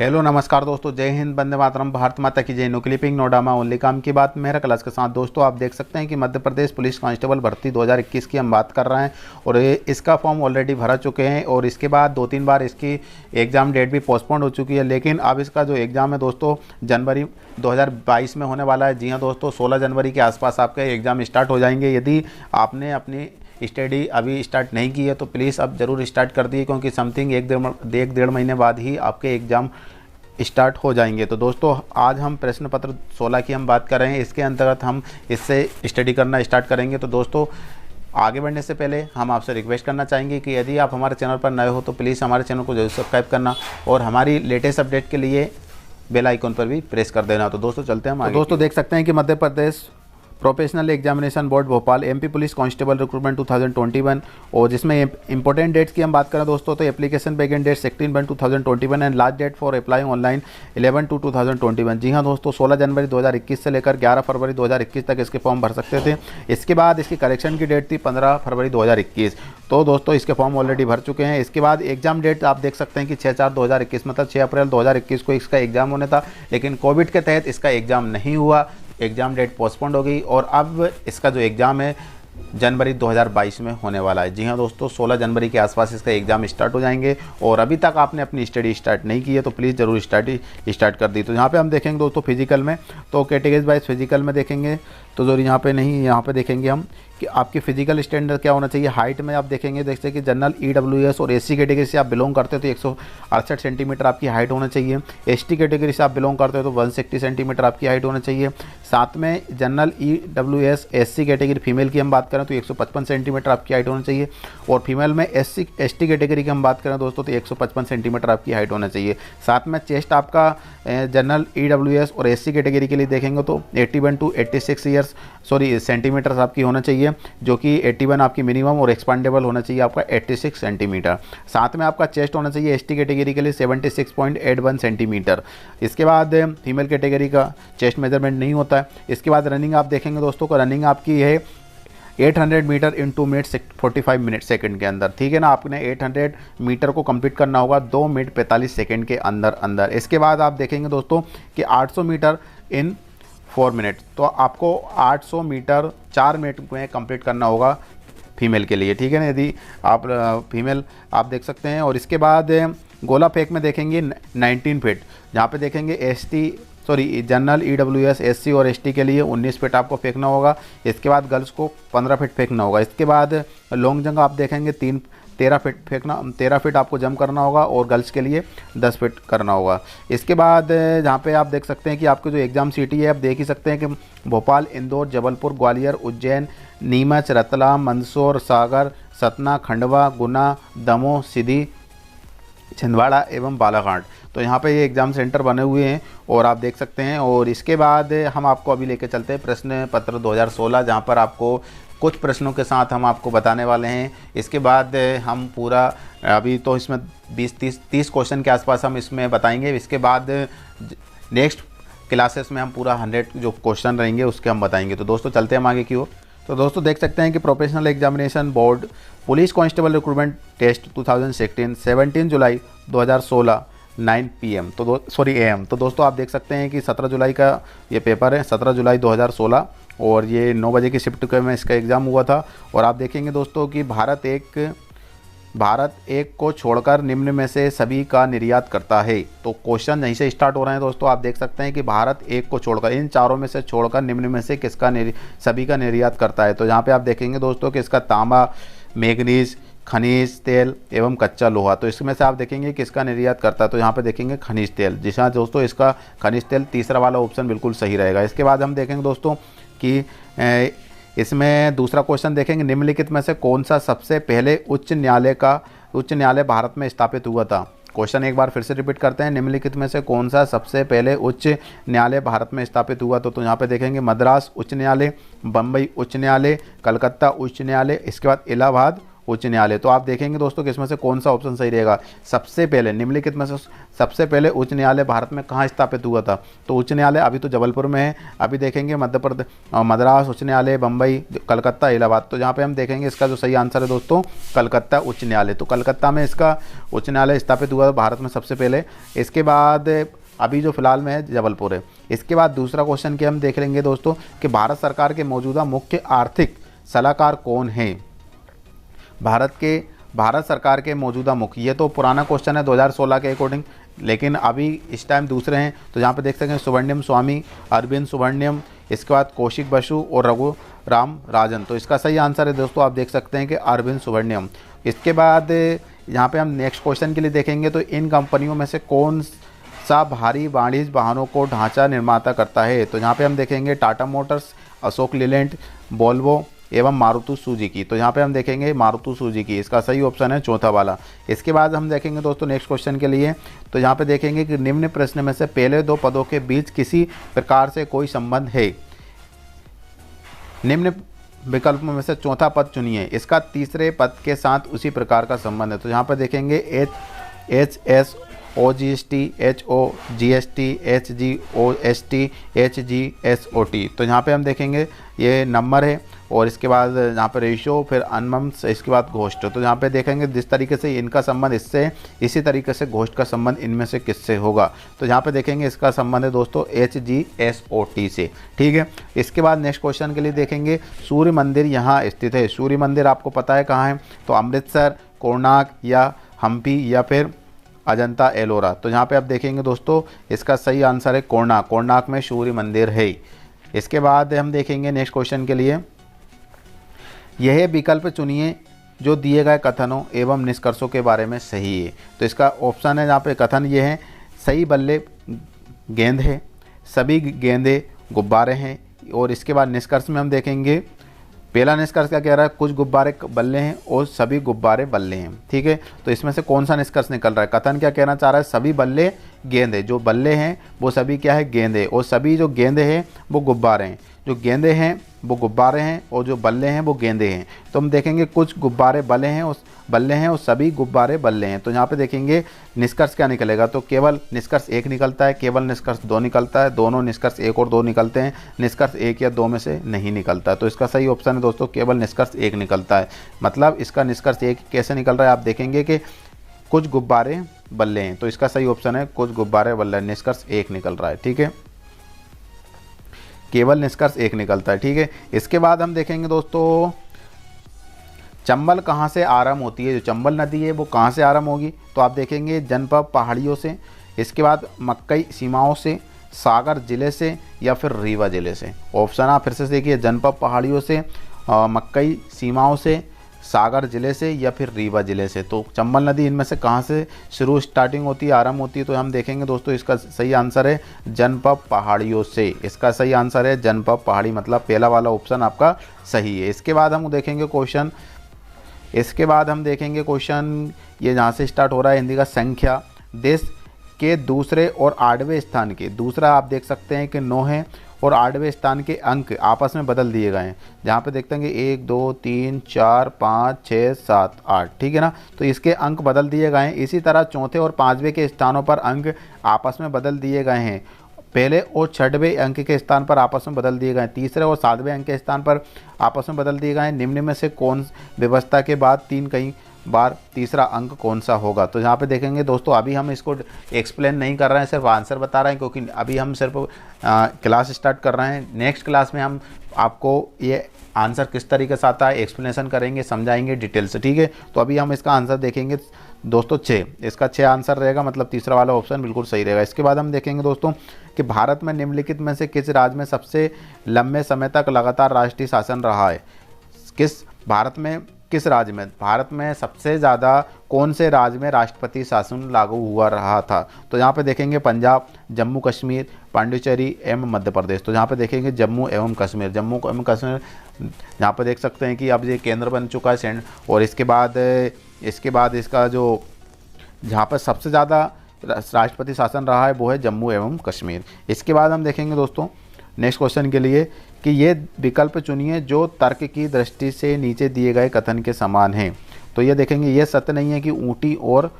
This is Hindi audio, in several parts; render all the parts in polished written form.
हेलो नमस्कार दोस्तों, जय हिंद, वंदे मातरम, भारत माता की जय। No clipping no drama, only काम की बात, मेरा क्लास के साथ। दोस्तों आप देख सकते हैं कि मध्य प्रदेश पुलिस कांस्टेबल भर्ती 2021 की हम बात कर रहे हैं और इसका फॉर्म ऑलरेडी भरा चुके हैं और इसके बाद 2-3 बार इसकी एग्ज़ाम डेट भी पोस्टपोन्ड हो चुकी है। लेकिन अब इसका जो एग्ज़ाम है दोस्तों जनवरी 2022 में होने वाला है। जी हाँ दोस्तों, 16 जनवरी के आसपास आपके एग्ज़ाम स्टार्ट हो जाएंगे। यदि आपने अपनी स्टडी अभी स्टार्ट नहीं की है तो प्लीज़ अब ज़रूर स्टार्ट कर दिए, क्योंकि समथिंग एक डेढ़ महीने बाद ही आपके एग्ज़ाम स्टार्ट हो जाएंगे। तो दोस्तों आज हम प्रश्न पत्र 16 की हम बात कर रहे हैं, इसके अंतर्गत हम इससे स्टडी करना स्टार्ट करेंगे। तो दोस्तों आगे बढ़ने से पहले हम आपसे रिक्वेस्ट करना चाहेंगे कि यदि आप हमारे चैनल पर नए हो तो प्लीज़ हमारे चैनल को जरूर सब्सक्राइब करना और हमारी लेटेस्ट अपडेट के लिए बेल आइकन पर भी प्रेस कर देना। तो दोस्तों चलते हैं हम आगे। दोस्तों देख सकते हैं कि Madhya Pradesh professional examination board Bhopal MP police constable recruitment 2021 और जिसमें इंपॉर्टेंट डेट्स की हम बात करें दोस्तों तो application begin date 16/1/2021 and last date for applying online 11/2/2021। जी हाँ दोस्तों, 16 जनवरी 2021 से लेकर 11 फरवरी 2021 तक इसके फॉर्म भर सकते थे। इसके बाद इसकी करेक्शन की डेट थी 15 फरवरी 2021। तो दोस्तों इसके फॉर्म ऑलरेडी भर चुके हैं। इसके बाद एग्जाम डेट आप देख सकते हैं कि 6/4/2021 मतलब 6 अप्रैल 2021 को इसका एग्जाम होना था, लेकिन कोविड के तहत इसका एग्जाम नहीं हुआ, एग्ज़ाम डेट पोस्टपोन्ड हो गई और अब इसका जो एग्ज़ाम है जनवरी 2022 में होने वाला है। जी हाँ दोस्तों, 16 जनवरी के आसपास इसका एग्ज़ाम स्टार्ट हो जाएंगे और अभी तक आपने अपनी स्टडी स्टार्ट नहीं की है तो प्लीज़ ज़रूर स्टार्ट कर दी। तो यहाँ पे हम देखेंगे दोस्तों फिजिकल में, तो कैटेगरीज वाइज फिजिकल में देखेंगे तो जो यहाँ पे नहीं, यहाँ पे देखेंगे हम कि आपकी फिजिकल स्टैंडर्ड क्या होना चाहिए। हाइट में आप देखेंगे जैसे कि जनरल EWS और SC कैटेगरी से आप बिलोंग करते हो तो 168 सेंटीमीटर आपकी हाइट होना चाहिए। ST कैटेगरी से आप बिलोंग करते हो तो 160 सेंटीमीटर आपकी हाइट होना चाहिए। साथ में general EWS SC category female की हम बात करें तो 155 सेंटीमीटर आपकी हाइट होना चाहिए और फीमेल में ST कैटेगरी की हम बात करें दोस्तों तो 155 सेंटीमीटर आपकी हाइट होना चाहिए। साथ में चेस्ट आपका जनरल EWS और SC कैटेगरी के लिए देखेंगे तो 81 to 86 सेंटीमीटर आपकी होना चाहिए, जो कि 81 आपकी मिनिमम और एक्सपांडेबल होना चाहिए आपका 86 सेंटीमीटर। साथ में आपका चेस्ट होना चाहिए ST कैटेगरी के लिए 76.81 सेंटीमीटर। इसके बाद फीमेल कैटेगरी का चेस्ट मेजरमेंट नहीं होता है। इसके बाद रनिंग आप देखेंगे दोस्तों को, रनिंग आपकी है 800 मीटर इन 2 मिनट 45 मिनट सेकंड के अंदर, ठीक है ना। आपने 800 मीटर को कंप्लीट करना होगा 2 मिनट 45 सेकंड के अंदर। इसके बाद आप देखेंगे दोस्तों कि 800 मीटर इन 4 मिनट, तो आपको 800 मीटर 4 मिनट में कंप्लीट करना होगा फीमेल के लिए, ठीक है ना, यदि आप फीमेल आप देख सकते हैं। और इसके बाद गोला फेंक में देखेंगे 19 फीट, जहाँ पे देखेंगे जनरल EWS SC और ST के लिए 19 फीट आपको फेंकना होगा। इसके बाद गर्ल्स को 15 फीट फेंकना होगा। इसके बाद लॉन्ग जंप आप देखेंगे 13 फीट आपको जंप करना होगा और गर्ल्स के लिए 10 फीट करना होगा। इसके बाद जहाँ पे आप देख सकते हैं कि आपकी जो एग्ज़ाम सिटी है आप देख ही सकते हैं कि भोपाल, इंदौर, जबलपुर, ग्वालियर, उज्जैन, नीमच, रतलाम, मंदसौर, सागर, सतना, खंडवा, गुना, दमोह, सीधी, छिंदवाड़ा एवं बालाघाट। तो यहाँ पे ये एग्ज़ाम सेंटर बने हुए हैं और आप देख सकते हैं। और इसके बाद हम आपको अभी लेके चलते हैं प्रश्न पत्र 2016, जहाँ पर आपको कुछ प्रश्नों के साथ हम आपको बताने वाले हैं। इसके बाद हम पूरा अभी तो इसमें 20-30 क्वेश्चन के आसपास हम इसमें बताएंगे। इसके बाद नेक्स्ट क्लासेस में हम पूरा 100 जो क्वेश्चन रहेंगे उसके हम बताएंगे। तो दोस्तों चलते हैं हम आगे की ओर। तो दोस्तों देख सकते हैं कि professional examination board police constable recruitment test 2016 17 जुलाई 2016 9 PM AM। तो दोस्तों आप देख सकते हैं कि 17 जुलाई का ये पेपर है, 17 जुलाई 2016 और ये 9 बजे की शिफ्ट में इसका एग्ज़ाम हुआ था। और आप देखेंगे दोस्तों कि भारत एक को छोड़कर निम्न में से सभी का निर्यात करता है। तो क्वेश्चन यहीं से स्टार्ट हो रहे हैं दोस्तों। आप देख सकते हैं कि भारत एक को छोड़कर, इन चारों में से छोड़कर निम्न में से सभी का निर्यात करता है। तो यहाँ पे आप देखेंगे दोस्तों कि इसका तांबा, मैग्नीज, खनिज तेल एवं कच्चा लोहा। तो इसमें से आप देखेंगे किसका निर्यात करता है, तो यहाँ पे देखेंगे खनिज तेल। जी हाँ दोस्तों, इसका खनिज तेल तीसरा वाला ऑप्शन बिल्कुल सही रहेगा। इसके बाद हम देखेंगे दोस्तों कि इसमें दूसरा क्वेश्चन देखेंगे, निम्नलिखित में से कौन सा सबसे पहले उच्च न्यायालय भारत में स्थापित हुआ था। क्वेश्चन एक बार फिर से रिपीट करते हैं, निम्नलिखित में से कौन सा सबसे पहले उच्च न्यायालय भारत में स्थापित हुआ। तो यहाँ पे देखेंगे मद्रास उच्च न्यायालय, बम्बई उच्च न्यायालय, कलकत्ता उच्च न्यायालय, इसके बाद इलाहाबाद उच्च न्यायालय। तो आप देखेंगे दोस्तों कि इसमें से कौन सा ऑप्शन सही रहेगा। सबसे पहले निम्नलिखित में से सबसे पहले उच्च न्यायालय भारत में कहाँ स्थापित हुआ था, तो उच्च न्यायालय अभी तो जबलपुर में है। अभी देखेंगे मध्य प्रदेश, मद्रास उच्च न्यायालय, बम्बई, कलकत्ता, इलाहाबाद। तो यहाँ पे हम देखेंगे इसका जो सही आंसर है दोस्तों कलकत्ता उच्च न्यायालय। तो कलकत्ता में इसका उच्च न्यायालय स्थापित हुआ था भारत में सबसे पहले। इसके बाद अभी जो फिलहाल में है जबलपुर है। इसके बाद दूसरा क्वेश्चन के हम देख लेंगे दोस्तों कि भारत सरकार के मौजूदा मुख्य आर्थिक सलाहकार कौन है। भारत सरकार के मौजूदा मुख्य, ये तो पुराना क्वेश्चन है 2016 के अकॉर्डिंग, लेकिन अभी इस टाइम दूसरे हैं। तो यहाँ पे देख सकते हैं सुब्रमण्यम स्वामी, अरविंद सुब्रमण्यम, इसके बाद कौशिक बसु और रघुराम राजन। तो इसका सही आंसर है दोस्तों आप देख सकते हैं कि अरविंद सुब्रमण्यम। इसके बाद यहाँ पे हम नेक्स्ट क्वेश्चन के लिए देखेंगे तो इन कंपनियों में से कौन सा भारी वाणिज्य वाहनों को ढांचा निर्माता करता है। तो यहाँ पे हम देखेंगे टाटा मोटर्स, अशोक लीलैंड, वोल्वो एवं मारुति सुजुकी। तो यहाँ पे हम देखेंगे मारुति सुजुकी, इसका सही ऑप्शन है चौथा वाला। इसके बाद हम देखेंगे दोस्तों नेक्स्ट क्वेश्चन के लिए, तो यहाँ पे देखेंगे कि निम्न प्रश्न में से पहले दो पदों के बीच किसी प्रकार से कोई संबंध है। निम्न विकल्प में से चौथा पद चुनिए, इसका तीसरे पद के साथ उसी प्रकार का संबंध है। तो यहाँ पे देखेंगे HSOGST, HOGST, HGOST, HGSOT। तो यहाँ पे हम देखेंगे ये नंबर है और इसके बाद यहाँ पे रेशियो, फिर अनमम्स, इसके बाद घोष्ट। तो यहाँ पे देखेंगे जिस तरीके से इनका संबंध इससे, इसी तरीके से घोष्ट का संबंध इनमें से किससे होगा। तो यहाँ पे देखेंगे इसका संबंध है दोस्तों HGSOT से, ठीक है। इसके बाद नेक्स्ट क्वेश्चन के लिए देखेंगे सूर्य मंदिर यहाँ स्थित है। सूर्य मंदिर आपको पता है कहाँ है, तो अमृतसर, कोणार्क या हम्पी या फिर अजंता एलोरा। तो यहाँ पे आप देखेंगे दोस्तों इसका सही आंसर है कोणार्क। कोणार्क में सूर्य मंदिर है। इसके बाद हम देखेंगे नेक्स्ट क्वेश्चन के लिए, यह विकल्प चुनिए जो दिए गए कथनों एवं निष्कर्षों के बारे में सही है। तो इसका ऑप्शन है, यहाँ पे कथन ये है, सही बल्ले गेंद है, सभी गेंदे गुब्बारे हैं। और इसके बाद निष्कर्ष में हम देखेंगे, पहला निष्कर्ष क्या कह रहा है, कुछ गुब्बारे बल्ले हैं और सभी गुब्बारे बल्ले हैं, ठीक है। तो इसमें से कौन सा निष्कर्ष निकल रहा है। कथन क्या कहना चाह रहा है, सभी बल्ले गेंदे, जो बल्ले हैं वो सभी क्या है गेंदे, और सभी जो गेंदे हैं वो गुब्बारे हैं। जो गेंदे हैं वो गुब्बारे हैं और जो बल्ले हैं वो गेंदे हैं। तो हम देखेंगे कुछ गुब्बारे बल्ले हैं और सभी गुब्बारे बल्ले हैं। तो यहाँ पे देखेंगे निष्कर्ष क्या निकलेगा, तो केवल निष्कर्ष एक निकलता है, केवल निष्कर्ष दो निकलता है, दोनों निष्कर्ष एक और दो निकलते हैं, निष्कर्ष एक या दो में से नहीं निकलता। तो इसका सही ऑप्शन है दोस्तों केवल निष्कर्ष एक निकलता है। मतलब इसका निष्कर्ष एक कैसे निकल रहा है, आप देखेंगे कि कुछ गुब्बारे बल्ले हैं। तो इसका सही ऑप्शन है कुछ गुब्बारे बल्ले, निष्कर्ष एक निकल रहा है, ठीक है। केवल निष्कर्ष एक निकलता है, ठीक है। इसके बाद हम देखेंगे दोस्तों चंबल कहाँ से आरंभ होती है। जो चंबल नदी है वो कहाँ से आरंभ होगी, तो आप देखेंगे जनपद पहाड़ियों से, इसके बाद मक्कई सीमाओं से, सागर जिले से या फिर रीवा जिले से। ऑप्शन आप फिर से देखिए, जनपद पहाड़ियों से, मक्कई सीमाओं से, सागर जिले से या फिर रीवा जिले से। तो चंबल नदी इनमें से कहाँ से स्टार्टिंग होती है, आरंभ होती है। तो हम देखेंगे दोस्तों इसका सही आंसर है जनपद पहाड़ियों से। इसका सही आंसर है जनपद पहाड़ी, मतलब पहला वाला ऑप्शन आपका सही है। इसके बाद हम देखेंगे क्वेश्चन, ये जहाँ से स्टार्ट हो रहा है हिंदी का, संख्या देश के दूसरे और 8वें स्थान के, दूसरा आप देख सकते हैं कि 9 है और 8वें स्थान के अंक आपस में बदल दिए गए हैं। जहाँ पे देखते हैं कि 1 2 3 4 5 6 7 8, ठीक है ना। तो इसके अंक बदल दिए गए हैं। इसी तरह चौथे और 5वें के स्थानों पर अंक आपस में बदल दिए गए हैं। पहले और 6वें अंक के स्थान पर आपस में बदल दिए गए हैं। तीसरे और 7वें अंक के स्थान पर आपस में बदल दिए गए हैं। निम्न में से कौन व्यवस्था के बाद कई बार तीसरा अंक कौन सा होगा। तो यहाँ पे देखेंगे दोस्तों, अभी हम इसको एक्सप्लेन नहीं कर रहे हैं, सिर्फ आंसर बता रहे हैं, क्योंकि अभी हम सिर्फ क्लास स्टार्ट कर रहे हैं। नेक्स्ट क्लास में हम आपको ये आंसर किस तरीके से आता है एक्सप्लेनेशन करेंगे, समझाएंगे डिटेल से, ठीक है। तो अभी हम इसका आंसर देखेंगे दोस्तों 6, इसका 6 आंसर रहेगा, मतलब तीसरा वाला ऑप्शन बिल्कुल सही रहेगा। इसके बाद हम देखेंगे दोस्तों कि भारत में निम्नलिखित में से किस राज्य में सबसे लंबे समय तक लगातार राष्ट्रीय शासन रहा है। भारत में सबसे ज़्यादा कौन से राज्य में राष्ट्रपति शासन लागू हुआ रहा था। तो यहाँ पे देखेंगे पंजाब, जम्मू कश्मीर, पांडिचेरी एवं मध्य प्रदेश। तो यहाँ पे देखेंगे जम्मू एवं कश्मीर यहाँ पे देख सकते हैं कि अब ये केंद्र बन चुका है और इसके बाद इसका जो जहाँ पर सबसे ज़्यादा राष्ट्रपति शासन रहा है वो है जम्मू एवं कश्मीर। इसके बाद हम देखेंगे दोस्तों नेक्स्ट क्वेश्चन के लिए कि ये विकल्प चुनिए जो तर्क की दृष्टि से नीचे दिए गए कथन के समान हैं। तो ये देखेंगे ये सत्य नहीं है कि ऊटी और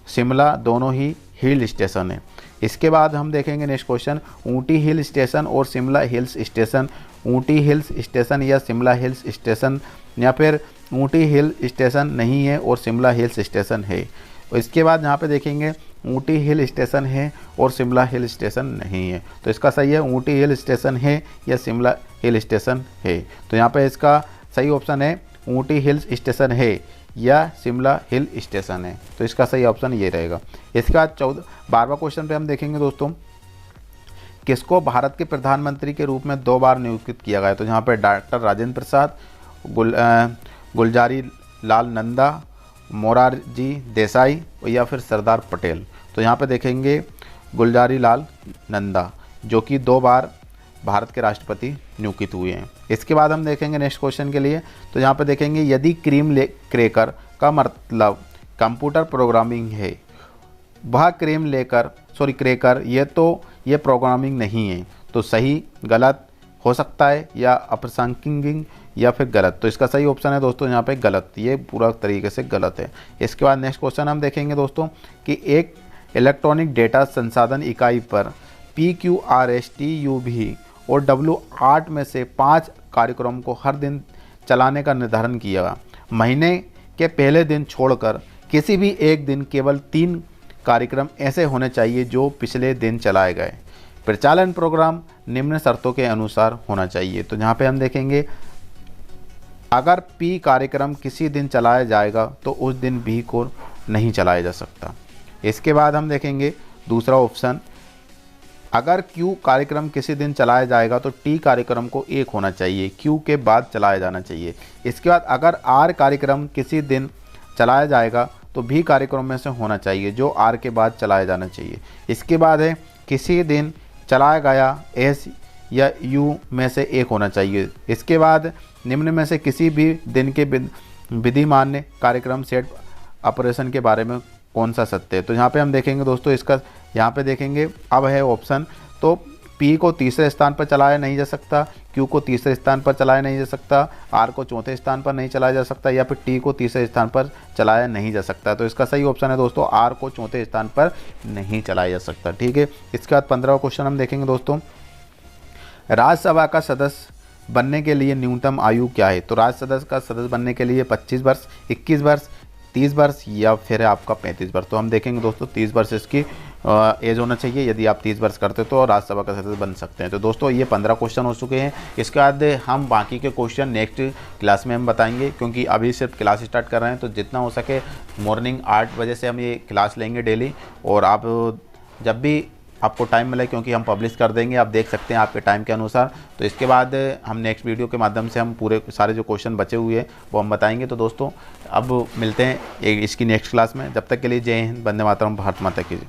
शिमला दोनों ही हिल स्टेशन है। इसके बाद हम देखेंगे next question, Ooty hill station और Shimla hills station, Ooty hills station या शिमला हिल्स स्टेशन, या फिर ऊटी हिल स्टेशन नहीं है और शिमला हिल्स स्टेशन है। इसके बाद यहाँ पे देखेंगे ऊटी हिल स्टेशन है और शिमला हिल स्टेशन नहीं है। तो इसका सही है ऊटी हिल स्टेशन है या शिमला हिल स्टेशन है। तो यहाँ पे इसका सही ऑप्शन है ऊटी हिल्स स्टेशन है या शिमला हिल स्टेशन है। तो इसका सही ऑप्शन ये रहेगा। इसके बाद 12वां क्वेश्चन पे हम देखेंगे दोस्तों, किसको भारत के प्रधानमंत्री के रूप में 2 बार नियुक्त किया गया है। तो यहाँ पे डॉक्टर राजेंद्र प्रसाद, गुलजारी लाल नंदा, मोरारजी देसाई या फिर सरदार पटेल। तो यहाँ पे देखेंगे गुलजारी लाल नंदा, जो कि 2 बार भारत के राष्ट्रपति नियुक्त हुए हैं। इसके बाद हम देखेंगे नेक्स्ट क्वेश्चन के लिए, तो यहाँ पे देखेंगे यदि क्रैकर का मतलब कंप्यूटर प्रोग्रामिंग है, वह क्रैकर ये प्रोग्रामिंग नहीं है। तो सही गलत हो सकता है या अप्रासंगिक या फिर गलत। तो इसका सही ऑप्शन है दोस्तों यहाँ पे गलत, ये पूरा तरीके से गलत है। इसके बाद नेक्स्ट क्वेश्चन हम देखेंगे दोस्तों कि एक इलेक्ट्रॉनिक डेटा संसाधन इकाई पर PQRSTUV और W8 में से 5 कार्यक्रम को हर दिन चलाने का निर्धारण किया। महीने के पहले दिन छोड़कर किसी भी एक दिन केवल 3 कार्यक्रम ऐसे होने चाहिए जो पिछले दिन चलाए गए। परिचालन प्रोग्राम निम्न शर्तों के अनुसार होना चाहिए। तो यहाँ पे हम देखेंगे अगर P कार्यक्रम किसी दिन चलाया जाएगा तो उस दिन B को नहीं चलाया जा सकता। इसके बाद हम देखेंगे दूसरा ऑप्शन, अगर Q कार्यक्रम किसी दिन चलाया जाएगा तो T कार्यक्रम को 1 होना चाहिए, Q के बाद चलाया जाना चाहिए। इसके बाद अगर R कार्यक्रम किसी दिन चलाया जाएगा तो B कार्यक्रम में से होना चाहिए जो R के बाद चलाया जाना चाहिए। इसके बाद है किसी दिन चलाया गया S या U में से 1 होना चाहिए। इसके बाद निम्न में से किसी भी दिन के विधिमान्य कार्यक्रम सेट ऑपरेशन के बारे में कौन सा सत्य है। तो यहाँ पे हम देखेंगे दोस्तों, इसका यहाँ पे देखेंगे अब है ऑप्शन, तो P को तीसरे स्थान पर चलाया नहीं जा सकता, Q को तीसरे स्थान पर चलाया नहीं जा सकता, R को चौथे स्थान पर नहीं चलाया जा सकता, या फिर T को तीसरे स्थान पर चलाया नहीं जा सकता। तो इसका सही ऑप्शन है दोस्तों R को चौथे स्थान पर नहीं चलाया जा सकता। ठीक है। इसके बाद 15वां क्वेश्चन हम देखेंगे दोस्तों, राज्यसभा का सदस्य बनने के लिए न्यूनतम आयु क्या है। तो राज्यसभा का सदस्य बनने के लिए 25 वर्ष, 21 वर्ष, 30 वर्ष या फिर आपका 35 वर्ष। तो हम देखेंगे दोस्तों 30 वर्ष इसकी एज होना चाहिए। यदि आप 30 वर्ष करते तो राज्यसभा का सदस्य बन सकते हैं। तो दोस्तों ये 15 क्वेश्चन हो चुके हैं। इसके बाद हम बाकी के क्वेश्चन नेक्स्ट क्लास में हम बताएंगे, क्योंकि अभी सिर्फ क्लास स्टार्ट कर रहे हैं। तो जितना हो सके मॉर्निंग 8 बजे से हम ये क्लास लेंगे डेली, और आप जब भी आपको टाइम मिले, क्योंकि हम पब्लिश कर देंगे, आप देख सकते हैं आपके टाइम के अनुसार। तो इसके बाद हम नेक्स्ट वीडियो के माध्यम से हम पूरे सारे जो क्वेश्चन बचे हुए हैं वो हम बताएंगे। तो दोस्तों अब मिलते हैं इसकी नेक्स्ट क्लास में। जब तक के लिए जय हिंद, वंदे मातरम, भारत माता की जय।